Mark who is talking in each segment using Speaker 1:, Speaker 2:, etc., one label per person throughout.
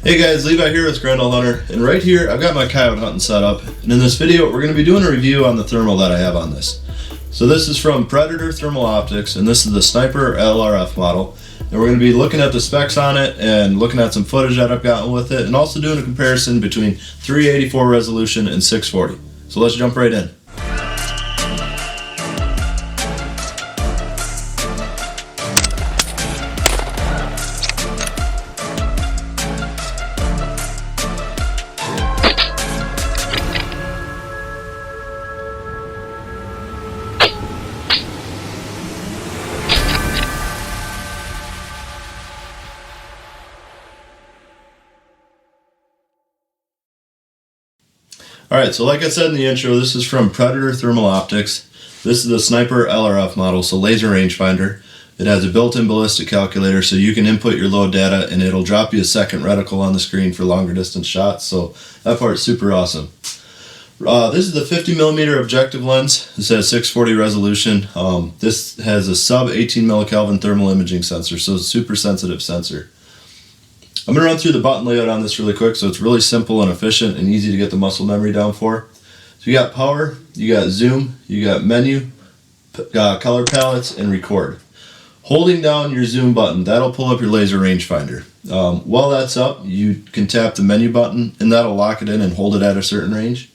Speaker 1: Hey guys, Levi here with Grendel Hunter, and right here I've got my coyote hunting set up, and in this video we're going to be doing a review on the thermal that I have on this. So this is from Predator Thermal Optics, and this is the Sniper LRF model, and we're going to be looking at the specs on it and looking at some footage that I've gotten with it, and also doing a comparison between 384 resolution and 640. So let's jump right in. Alright, so like I said in the intro, this is from Predator Thermal Optics. This is the Sniper LRF model, so laser rangefinder. It has a built-in ballistic calculator, so you can input your load data and it'll drop you a second reticle on the screen for longer distance shots, so that part's super awesome. This is the 50mm objective lens. This has 640 resolution. This has a sub 18 millikelvin thermal imaging sensor, so it's a super sensitive sensor. I'm going to run through the button layout on this really quick, so it's really simple and efficient and easy to get the muscle memory down for. So you got power, you got zoom, you got menu, color palettes, and record. Holding down your zoom button, that'll pull up your laser rangefinder. While that's up, you can tap the menu button and that'll lock it in and hold it at a certain range.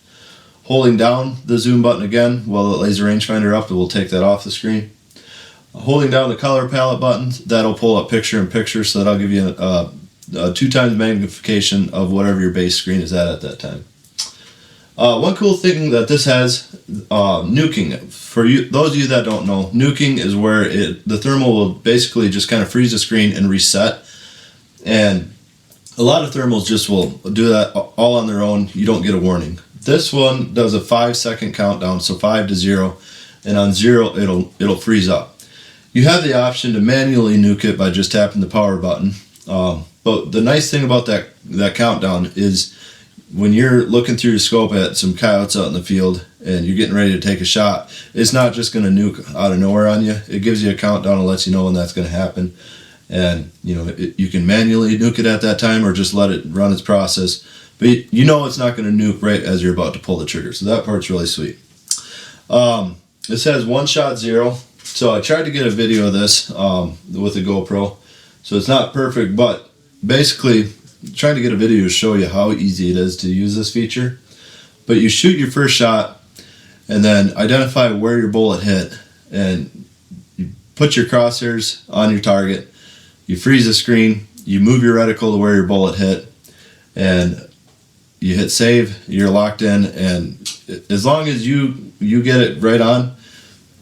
Speaker 1: Holding down the zoom button again while the laser rangefinder up, it will take that off the screen. Holding down the color palette button, that'll pull up picture in picture, so that'll give you 2 times magnification of whatever your base screen is at that time. One cool thing that this has, NUCing. For you, those of you that don't know, NUCing is where the thermal will basically just kind of freeze the screen and reset. And a lot of thermals just will do that all on their own. You don't get a warning. This one does a 5-second countdown, so 5 to 0, and on 0 it'll freeze up. You have the option to manually nuke it by just tapping the power button. But the nice thing about that countdown is when you're looking through your scope at some coyotes out in the field and you're getting ready to take a shot, it's not just going to nuke out of nowhere on you. It gives you a countdown and lets you know when that's going to happen. And you know, you can manually nuke it at that time or just let it run its process. But you know it's not going to nuke right as you're about to pull the trigger. So that part's really sweet. This has 1-shot 0. So I tried to get a video of this with a GoPro. So it's not perfect, but basically trying to get a video to show you how easy it is to use this feature. But you shoot your first shot and then identify where your bullet hit, and you put your crosshairs on your target, you freeze the screen, you move your reticle to where your bullet hit, and you hit save, you're locked in, and as long as you get it right on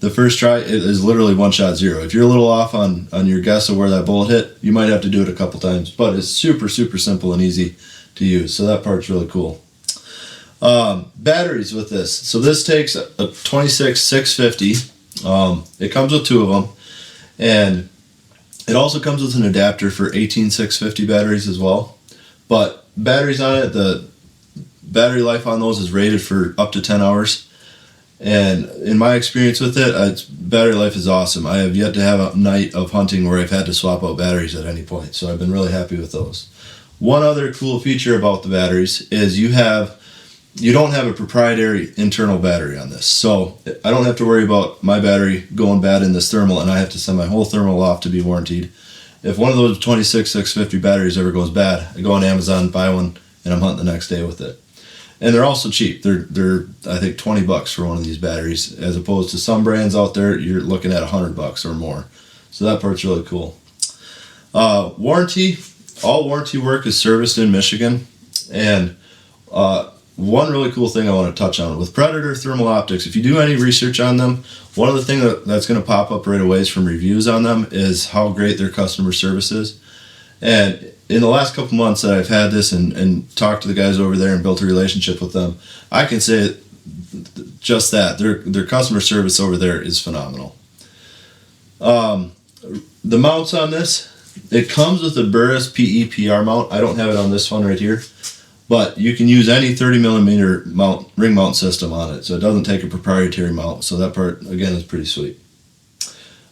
Speaker 1: the first try, it is literally 1-shot 0. If you're a little off on your guess of where that bullet hit, you might have to do it a couple times, but it's super simple and easy to use, so that part's really cool. Batteries with this. So this takes a 26-650. It comes with 2 of them, and it also comes with an adapter for 18-650 batteries as well. But batteries on it, the battery life on those is rated for up to 10 hours. And in my experience with it, battery life is awesome. I have yet to have a night of hunting where I've had to swap out batteries at any point, so I've been really happy with those. One other cool feature about the batteries is you don't have a proprietary internal battery on this. So I don't have to worry about my battery going bad in this thermal and I have to send my whole thermal off to be warrantied. If one of those 26-650 batteries ever goes bad, I go on Amazon, buy one, and I'm hunting the next day with it. And they're also cheap. They're I think $20 for one of these batteries, as opposed to some brands out there you're looking at $100 or more. So that part's really cool. Warranty, all warranty work is serviced in Michigan. And one really cool thing I want to touch on with Predator Thermal Optics, if you do any research on them, one of the things that's going to pop up right away from reviews on them is how great their customer service is. And in the last couple months that I've had this and talked to the guys over there and built a relationship with them, I can say just that. Their customer service over there is phenomenal. The mounts on this, it comes with a Burris PE-PR mount. I don't have it on this one right here, but you can use any 30mm mount, ring mount system on it, so it doesn't take a proprietary mount, so that part, again, is pretty sweet.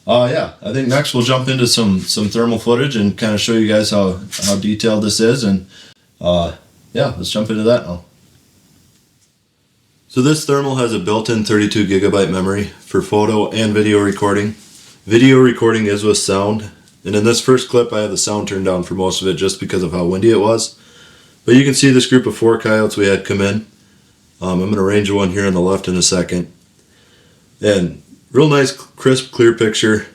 Speaker 1: Yeah, I think next we'll jump into some thermal footage and kind of show you guys how detailed this is, and Yeah, let's jump into that now. So this thermal has a built-in 32 gigabyte memory for photo and video recording. Video recording is with sound, and in this first clip I have the sound turned down for most of it just because of how windy it was. But you can see this group of 4 coyotes we had come in. I'm going to arrange one here on the left in a second. And real nice, crisp, clear picture.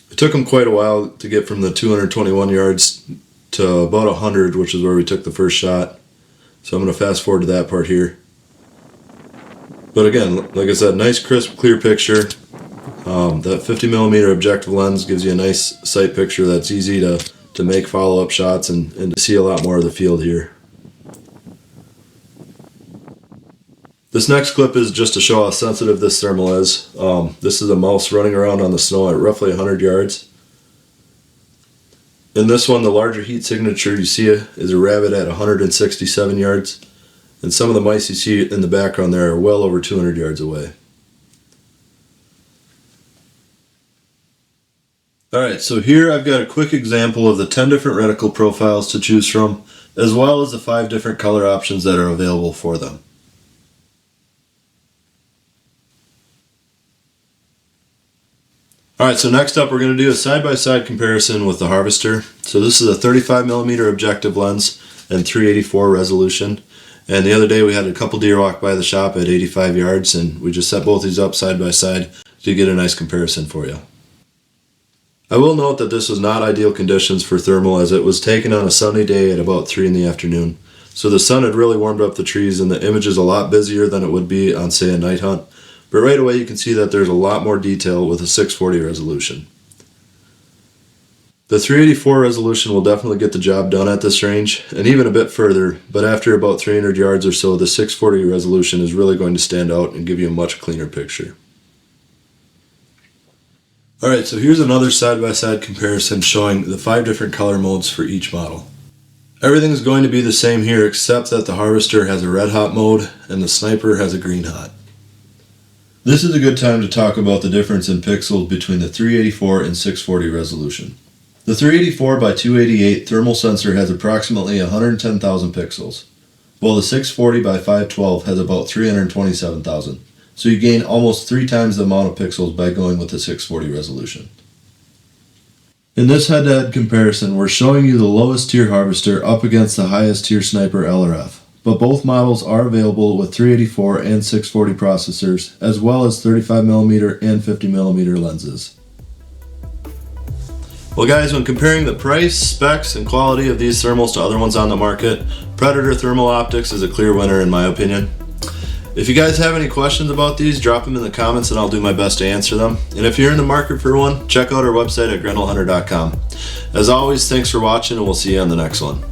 Speaker 1: It took them quite a while to get from the 221 yards to about 100, which is where we took the first shot. So I'm going to fast forward to that part here. But again, like I said, nice, crisp, clear picture. That 50mm objective lens gives you a nice sight picture that's easy to make follow-up shots and to see a lot more of the field here. This next clip is just to show how sensitive this thermal is. This is a mouse running around on the snow at roughly 100 yards. In this one, the larger heat signature you see is a rabbit at 167 yards. And some of the mice you see in the background there are well over 200 yards away. Alright, so here I've got a quick example of the 10 different reticle profiles to choose from, as well as the 5 different color options that are available for them. Alright, so next up we're going to do a side-by-side comparison with the Harvester. So this is a 35mm objective lens and 384 resolution. And the other day we had a couple deer walk by the shop at 85 yards, and we just set both these up side by side to get a nice comparison for you. I will note that this was not ideal conditions for thermal, as it was taken on a sunny day at about 3 in the afternoon. So the sun had really warmed up the trees and the image is a lot busier than it would be on, say, a night hunt. But right away you can see that there's a lot more detail with a 640 resolution. The 384 resolution will definitely get the job done at this range, and even a bit further, but after about 300 yards or so, the 640 resolution is really going to stand out and give you a much cleaner picture. Alright, so here's another side-by-side comparison showing the 5 different color modes for each model. Everything is going to be the same here, except that the Harvester has a red hot mode and the Sniper has a green hot. This is a good time to talk about the difference in pixels between the 384 and 640 resolution. The 384 by 288 thermal sensor has approximately 110,000 pixels, while the 640 by 512 has about 327,000. So you gain almost 3 times the amount of pixels by going with the 640 resolution. In this head-to-head comparison, we're showing you the lowest tier Harvester up against the highest tier Sniper LRF. But both models are available with 384 and 640 processors, as well as 35mm and 50mm lenses. Well guys, when comparing the price, specs, and quality of these thermals to other ones on the market, Predator Thermal Optics is a clear winner in my opinion. If you guys have any questions about these, drop them in the comments and I'll do my best to answer them. And if you're in the market for one, check out our website at grendelhunter.com. As always, thanks for watching and we'll see you on the next one.